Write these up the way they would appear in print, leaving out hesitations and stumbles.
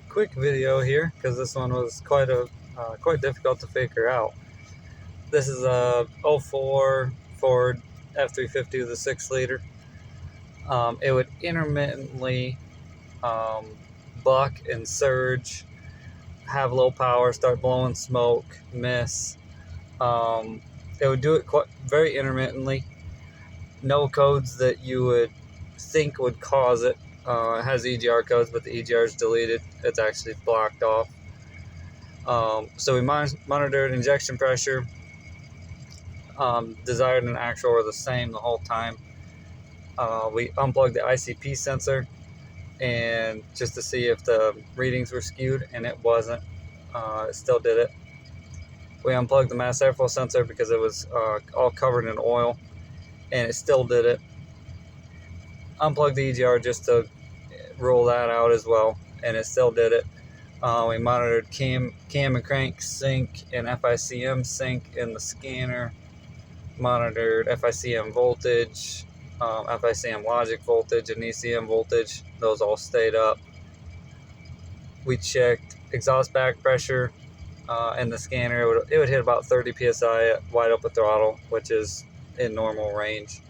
quick video here because this one was quite difficult to figure out. This is a '04 Ford F350 with a 6-liter. It would intermittently buck and surge, have low power, start blowing smoke, miss. It would do it very intermittently. No codes that you would think would cause it. It has EGR codes, but the EGR is deleted. It's actually blocked off. So we monitored injection pressure. Desired and actual were the same the whole time. We unplugged the ICP sensor and just to see if the readings were skewed, and it wasn't. It still did it. We unplugged the mass airflow sensor because it was all covered in oil, and it still did it. Unplugged the EGR just to rule that out as well, and it still did it. We monitored cam and crank sync and FICM sync in the scanner. Monitored FICM voltage, FICM logic voltage, and ECM voltage. Those all stayed up. We checked exhaust back pressure in the scanner. It would hit about 30 psi at wide open throttle, which is in normal range.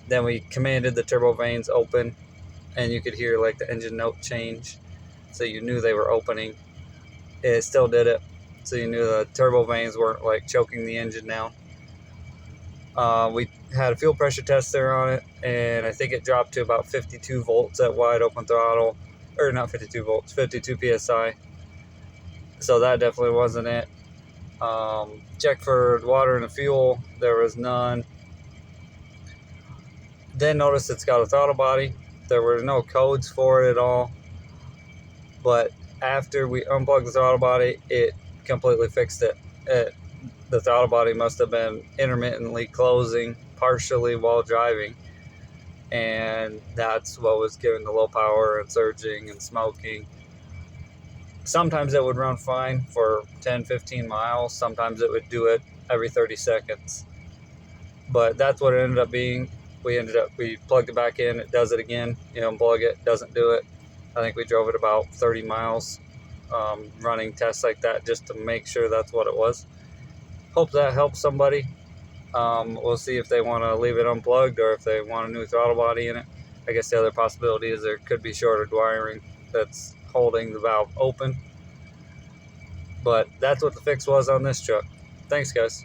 Then we commanded the turbo vanes open, and you could hear like the engine note change, so you knew they were opening. It still did it, so you knew the turbo vanes weren't like choking the engine down. We had a fuel pressure tester on it, and I think it dropped to about 52 volts at wide open throttle, or not 52 volts, 52 psi. So that definitely wasn't it. Check for water in the fuel, there was none. Then notice it's got a throttle body. There were no codes for it at all, but after we unplugged the throttle body, it completely fixed it. The throttle body must have been intermittently closing partially while driving, and that's what was giving the low power and surging and smoking. Sometimes it would run fine for 10-15 miles. Sometimes it would do it every 30 seconds. But that's what it ended up being. We plugged it back in, it does it again. You unplug it, doesn't do it. I think we drove it about 30 miles running tests like that just to make sure that's what it was. Hope that helps somebody. We'll see if they want to leave it unplugged or if they want a new throttle body in it. I guess the other possibility is there could be shorted wiring that's holding the valve open. But that's what the fix was on this truck. Thanks, guys.